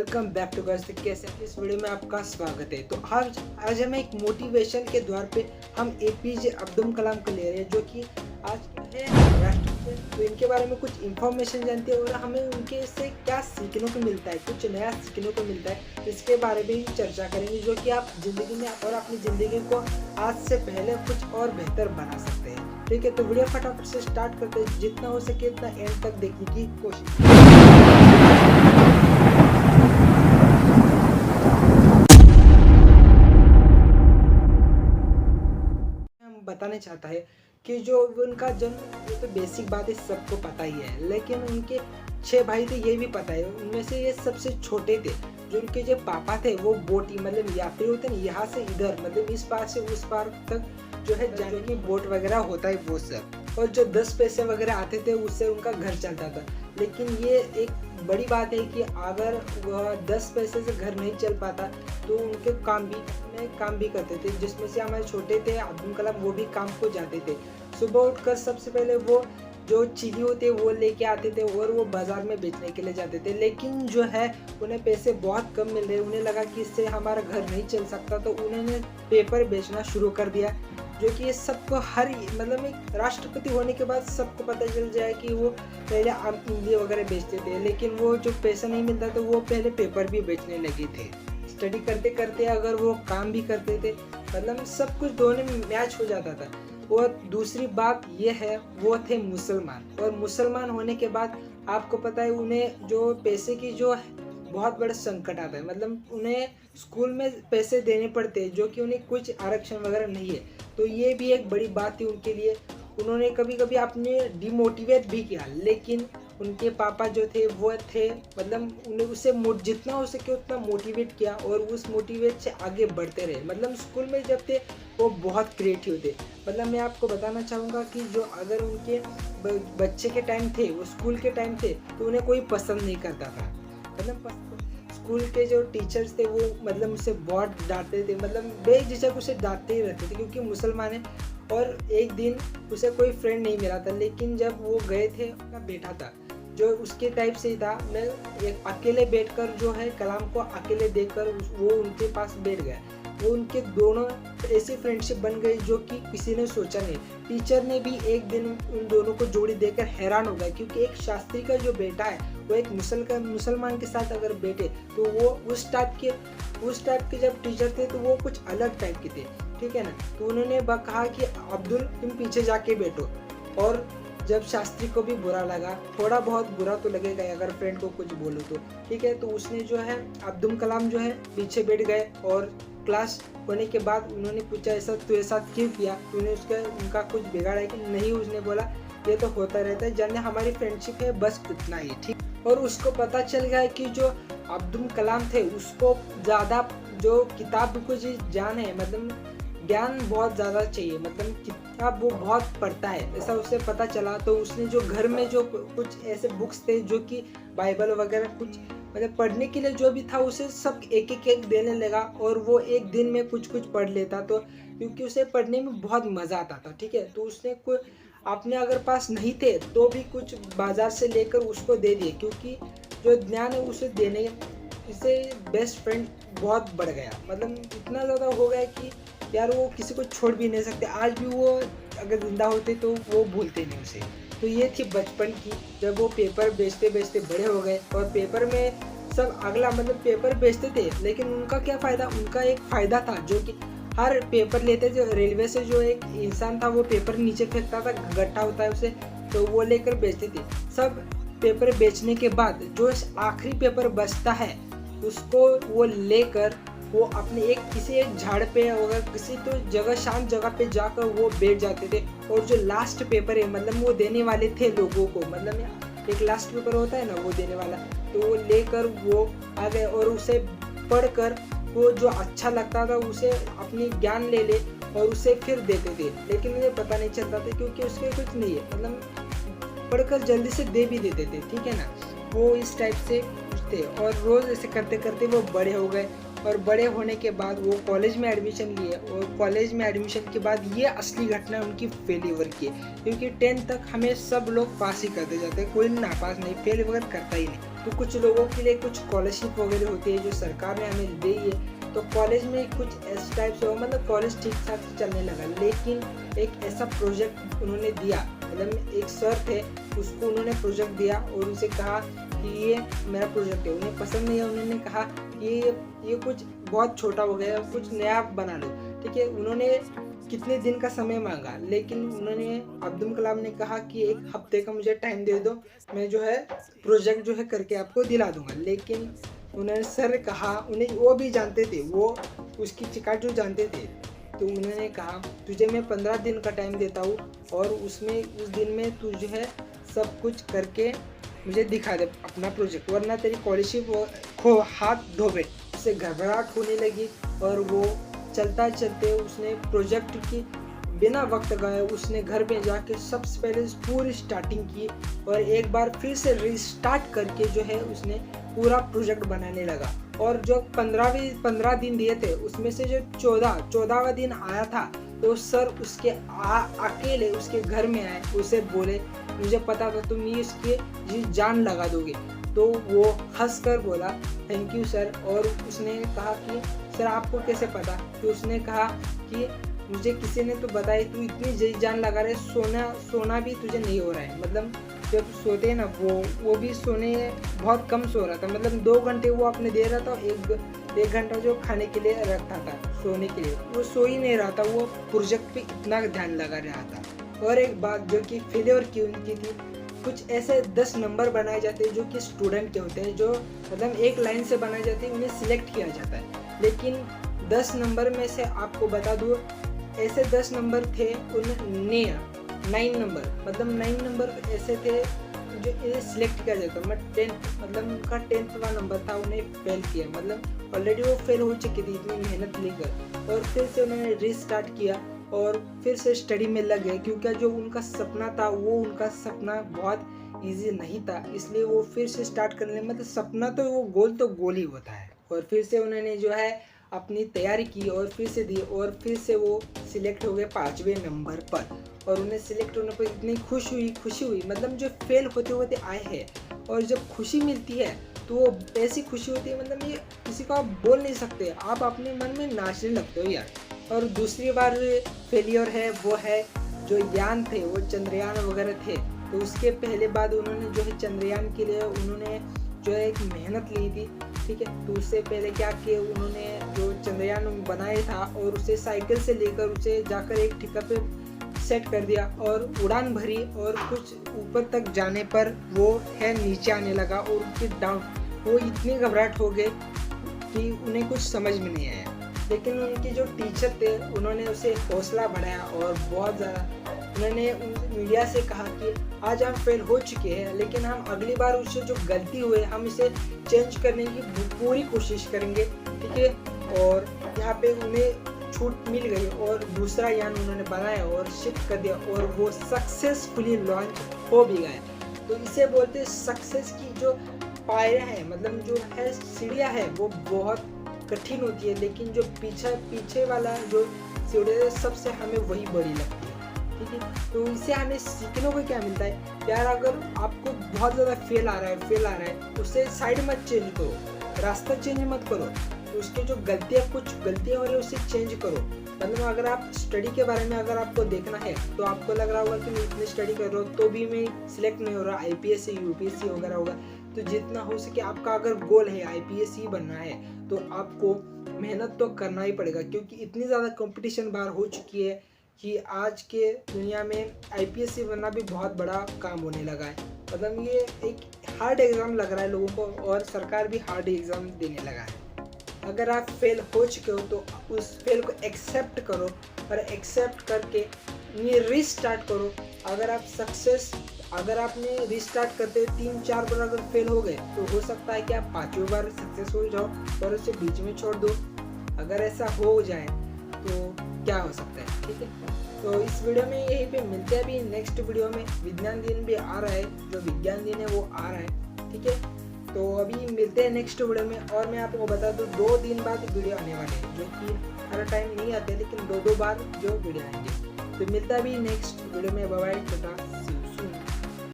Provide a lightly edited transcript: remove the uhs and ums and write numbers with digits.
Welcome back to guys. कैसे हैं? इस वीडियो में आपका स्वागत है। तो आज हम एक मोटिवेशन के द्वार पे हम एपीजे अब्दुल कलाम को ले रहे हैं, जो कि आज के है राष्ट्रपति। तो इनके बारे में कुछ इन्फॉर्मेशन जानते हैं और हमें उनके से क्या सीखने को मिलता है, कुछ नया सीखने को मिलता है, इसके बारे में ही चर्चा करेंगे, जो कि आप जिंदगी में और अपनी ज़िंदगी को आज से पहले कुछ और बेहतर बना सकते हैं। ठीक है, तो वीडियो फटाफट से स्टार्ट करते हैं। जितना हो सके उतना एंड तक देखने की कोशिश। बताना चाहता है कि जो उनका जन्म, ये तो बेसिक बात है, सबको पता ही है, लेकिन उनके 6 भाई थे, ये भी पता है। उनमें से ये सबसे छोटे थे। जो उनके जो पापा थे वो बोट, मतलब यात्री होते हैं, यहाँ से इधर, मतलब इस पार से उस पार तक जो है जाने की बोट वगैरह होता है वो सब। और जो 10 पैसे वगैरह आते थे उससे उनका घर चलता था। लेकिन ये एक बड़ी बात है कि अगर वह 10 पैसे से घर नहीं चल पाता तो उनके काम भी करते थे, जिसमें से हमारे छोटे थे अब्दुल कलाम, वो भी काम को जाते थे। सुबह उठकर सबसे पहले वो जो चीनी होते वो लेके आते थे और वो बाज़ार में बेचने के लिए जाते थे। लेकिन जो है उन्हें पैसे बहुत कम मिल रहे, उन्हें लगा कि इससे हमारा घर नहीं चल सकता, तो उन्होंने पेपर बेचना शुरू कर दिया। जो कि ये सबको मतलब एक राष्ट्रपति होने के बाद सबको पता चल जाए कि वो पहले आम इमली वगैरह बेचते थे, लेकिन वो जो पैसा नहीं मिलता तो वो पहले पेपर भी बेचने लगे थे। स्टडी करते करते अगर वो काम भी करते थे, मतलब सब कुछ दोनों में मैच हो जाता था। और दूसरी बात ये है, वो थे मुसलमान। और मुसलमान होने के बाद आपको पता है उन्हें जो पैसे की जो बहुत बड़ा संकट आता है, मतलब उन्हें स्कूल में पैसे देने पड़ते हैं, जो कि उन्हें कुछ आरक्षण वगैरह नहीं है। तो ये भी एक बड़ी बात थी उनके लिए। उन्होंने कभी कभी आपने डिमोटिवेट भी किया, लेकिन उनके पापा जो थे वो थे, मतलब उन्हें उससे जितना हो सके उतना मोटिवेट किया और उस मोटिवेट से आगे बढ़ते रहे। मतलब स्कूल में जब थे वो बहुत क्रिएटिव थे। मतलब मैं आपको बताना चाहूँगा कि जो अगर उनके बच्चे के टाइम थे, वो स्कूल के टाइम थे, तो उन्हें कोई पसंद नहीं करता था। मतलब स्कूल के जो टीचर्स थे वो मतलब उसे बहुत डांटते थे, मतलब बेझिझक उसे डांटते ही रहते थे, क्योंकि मुसलमान है। और एक दिन उसे कोई फ्रेंड नहीं मिला था, लेकिन जब वो गए थे, उनका बेटा था जो उसके टाइप से ही था। मैं एक अकेले बैठकर जो है कलाम को अकेले देखकर वो उनके पास बैठ गया। वो उनके दोनों ऐसी फ्रेंडशिप बन गई जो कि किसी ने सोचा नहीं। टीचर ने भी एक दिन उन दोनों को जोड़ी देखकर हैरान हो गया, क्योंकि एक शास्त्री का जो बेटा है वो एक मुसलमान के साथ अगर बैठे तो वो उस टाइप के जब टीचर थे तो वो कुछ अलग टाइप के थे, ठीक है ना। तो उन्होंने कहा कि अब्दुल तुम पीछे जाके बैठो। और जब शास्त्री को भी बुरा लगा, थोड़ा बहुत बुरा तो लगेगा अगर फ्रेंड को कुछ बोलो तो, ठीक है। तो उसने जो है अब्दुल कलाम जो है पीछे बैठ गए। और क्लास होने के बाद उन्होंने पूछा ऐसा तो ऐसा क्यों किया, तूने उनका कुछ बिगाड़ा है कि नहीं। उसने बोला ये तो होता रहता है, जानने हमारी फ्रेंडशिप है, बस इतना ही, ठीक। और उसको पता चल गया कि जो अब्दुल कलाम थे उसको ज़्यादा जो किताब को जो जान है, मतलब ज्ञान बहुत ज़्यादा चाहिए, मतलब किताब वो बहुत पढ़ता है, ऐसा उसे पता चला। तो उसने जो घर में जो कुछ ऐसे बुक्स थे जो कि बाइबल वगैरह कुछ मतलब पढ़ने के लिए जो भी था, उसे सब एक एक देने लगा। और वो एक दिन में कुछ पढ़ लेता, तो क्योंकि उसे पढ़ने में बहुत मज़ा आता था, ठीक है। तो उसने कोई अपने अगर पास नहीं थे तो भी कुछ बाज़ार से लेकर उसको दे दिए, क्योंकि जो ज्ञान है उसे देने इससे बेस्ट फ्रेंड बहुत बढ़ गया। मतलब इतना ज़्यादा हो गया कि यार वो किसी को छोड़ भी नहीं सकते। आज भी वो अगर जिंदा होते तो वो भूलते नहीं उसे। तो ये थी बचपन की, जब वो पेपर बेचते बेचते बड़े हो गए। और पेपर में सब अगला मतलब पेपर बेचते थे, लेकिन उनका क्या फ़ायदा, उनका एक फ़ायदा था, जो कि हर पेपर लेते जो रेलवे से जो एक इंसान था वो पेपर नीचे फेंकता था, गट्टा होता है उसे, तो वो लेकर बेचते थे। सब पेपर बेचने के बाद जो आखिरी पेपर बचता है उसको वो लेकर वो अपने किसी एक झाड़ पे अगर किसी तो जगह शांत जगह पे जाकर वो बैठ जाते थे। और जो लास्ट पेपर है, मतलब वो देने वाले थे लोगों को, मतलब एक लास्ट पेपर होता है ना वो देने वाला, तो वो लेकर वो आ गए और उसे पढ़कर वो जो अच्छा लगता था उसे अपनी ज्ञान ले और उसे फिर देते थे। लेकिन मुझे पता नहीं चलता था, क्योंकि उसके कुछ नहीं है, मतलब पढ़कर जल्दी से दे भी देते थे, ठीक है ना। वो इस टाइप से थे और रोज़ ऐसे करते करते वो बड़े हो गए। और बड़े होने के बाद वो कॉलेज में एडमिशन लिए और कॉलेज में एडमिशन के बाद ये असली घटना उनकी फेल्यूर की है, क्योंकि 10th तक हमें सब लोग पास ही करते जाते हैं, कोई नापास नहीं, फेल वगैरह करता ही नहीं। तो कुछ लोगों के लिए कुछ स्कॉलरशिप वगैरह होती है जो सरकार ने हमें दी है, तो कॉलेज में कुछ इस टाइप से हो, मतलब कॉलेज ठीक ठाक से चलने लगा। लेकिन एक ऐसा प्रोजेक्ट उन्होंने दिया, मतलब एक सर थे, उसको उन्होंने प्रोजेक्ट दिया और उनसे कहा कि ये मेरा प्रोजेक्ट है, उन्हें पसंद नहीं है, उन्होंने कहा कि ये कुछ बहुत छोटा हो गया, कुछ नया बना लो, ठीक है। उन्होंने कितने दिन का समय मांगा, लेकिन उन्होंने अब्दुल कलाम ने कहा कि 1 हफ्ते का मुझे टाइम दे दो, मैं जो है प्रोजेक्ट जो है करके आपको दिला दूंगा। लेकिन उन्होंने सर कहा, उन्हें वो भी जानते थे, वो उसकी चिकाट जो जानते थे, तो उन्होंने कहा तुझे मैं 15 दिन का टाइम देता हूँ और उस दिन में तू जो है सब कुछ करके मुझे दिखा दे अपना प्रोजेक्ट, वरना तेरी स्कॉलरशिप को हाथ धोबे। उससे घबराहट होने लगी और वो चलता चलते उसने प्रोजेक्ट की बिना वक्त गए उसने घर में जाके सबसे पहले पूरी स्टार्टिंग की और एक बार फिर से रिस्टार्ट करके जो है उसने पूरा प्रोजेक्ट बनाने लगा। और जो 15 दिन दिए थे उसमें से जो 14वां दिन आया था, तो सर उसके अकेले उसके घर में आए, उसे बोले मुझे पता था तुम ये इसकी जान लगा दोगे। तो वो हंस कर बोला थैंक यू सर। और उसने कहा कि सर आपको कैसे पता? तो उसने कहा कि मुझे किसी ने तो बताया, तू इतनी जान लगा रहे, सोना भी तुझे नहीं हो रहा है। मतलब जब सोते हैं ना वो भी सोने बहुत कम सो रहा था, मतलब 2 घंटे वो अपने दे रहा था, एक घंटा जो खाने के लिए रखता था सोने के लिए, वो सो ही नहीं रहा था, वो प्रोजेक्ट पे इतना ध्यान लगा रहा था। और एक बात जो कि फेलियर की उनकी थी, कुछ ऐसे 10 नंबर बनाए जाते हैं जो कि स्टूडेंट के होते हैं, जो मतलब एक लाइन से बनाए जाते हैं, उन्हें सिलेक्ट किया जाता है। लेकिन 10 नंबर में से आपको बता दूँ, ऐसे 10 नंबर थे, उन्हें 9 नंबर, मतलब 9 नंबर ऐसे थे जो इन्हें सिलेक्ट किया जाता। मतलब उनका 10वां नंबर था, उन्हें फेल किया, मतलब ऑलरेडी वो फेल हो चुकी थी इतनी मेहनत लेकर। और फिर से उन्होंने रीस्टार्ट किया और फिर से स्टडी में लग गए, क्योंकि जो उनका सपना था वो उनका सपना बहुत ईजी नहीं था, इसलिए वो फिर से स्टार्ट करने, मतलब सपना तो गोल ही होता है। और फिर से उन्होंने जो है अपनी तैयारी की और फिर से दी और फिर से वो सिलेक्ट हो गए 5वें नंबर पर। और उन्हें सिलेक्ट होने पर इतनी खुशी हुई, मतलब जो फेल होते होते आए हैं और जब खुशी मिलती है तो वो ऐसी खुशी होती है, मतलब ये किसी को आप बोल नहीं सकते, आप अपने मन में नाचने लगते हो यार। और दूसरी बार फेलियर है वो है जो यान थे, वो चंद्रयान वगैरह थे, तो उसके पहले बाद उन्होंने जो है चंद्रयान के लिए उन्होंने जो है एक मेहनत ली थी, ठीक है। तो उससे पहले क्या किया, उन्होंने जो चंद्रयान बनाया था और उसे साइकिल से लेकर उसे जाकर एक ठिका पे सेट कर दिया और उड़ान भरी, और कुछ ऊपर तक जाने पर वो है नीचे आने लगा और उनकी डाउन वो इतनी घबराहट हो गए कि उन्हें कुछ समझ में नहीं आया। लेकिन उनके जो टीचर थे उन्होंने उसे हौसला बढ़ाया और बहुत ज़्यादा उन्होंने मीडिया से कहा कि आज हम फेल हो चुके हैं, लेकिन हम अगली बार उससे जो गलती हुई हम इसे चेंज करने की पूरी कोशिश करेंगे, ठीक है। और यहाँ पे उन्हें छूट मिल गई और दूसरा यान उन्होंने बनाया और शिफ्ट कर दिया और वो सक्सेसफुली लॉन्च हो भी गए। तो इसे बोलते सक्सेस की जो पायरियाँ है, मतलब जो है सीढ़ियाँ है, वो बहुत कठिन होती है, लेकिन जो पीछे वाला जो सीढ़ियाँ है सबसे हमें वही बड़ी लगती है, ठीक है। तो इससे हमें सीखने को क्या मिलता है यार, अगर आपको बहुत ज़्यादा फेल आ रहा है उससे साइड मत चेंज करो, रास्ता चेंज मत करो, उसके जो कुछ गलतियाँ हो रही है उसे चेंज करो। मतलब अगर आप स्टडी के बारे में अगर आपको देखना है तो आपको लग रहा होगा कि मैं इतनी स्टडी कर रहा हूँ तो भी मैं सिलेक्ट नहीं हो रहा, IPSC UPSC वगैरह होगा, तो जितना हो सके आपका अगर गोल है IPS ही बनना है तो आपको मेहनत तो करना ही पड़ेगा, क्योंकि इतनी ज़्यादा कंपटीशन बाहर हो चुकी है कि आज के दुनिया में IPSC बनना भी बहुत बड़ा काम होने लगा है। मतलब ये एक हार्ड एग्ज़ाम लग रहा है लोगों को और सरकार भी हार्ड एग्ज़ाम देने लगा है। अगर आप फेल हो चुके हो तो उस फेल को एक्सेप्ट करो और एक्सेप्ट करके ये रीस्टार्ट करो। अगर आपने रीस्टार्ट करते 3-4 बार अगर फेल हो गए तो हो सकता है कि आप 5वीं बार सक्सेस हो जाओ और उसे बीच में छोड़ दो। अगर ऐसा हो जाए तो क्या हो सकता है, ठीक है। तो इस वीडियो में यहीं पे मिलते हैं। अभी नेक्स्ट वीडियो में विज्ञान दिन भी आ रहा है, जो विज्ञान दिन है वो आ रहा है, ठीक है। तो अभी मिलते हैं नेक्स्ट वीडियो में। और मैं आपको बता दूँ 2 दिन बाद वीडियो आने वाले हैं, जो कि हर टाइम नहीं आते, लेकिन 2-2 बार जो वीडियो आएंगे। तो मिलता है अभी नेक्स्ट वीडियो में। Bye bye, Tata.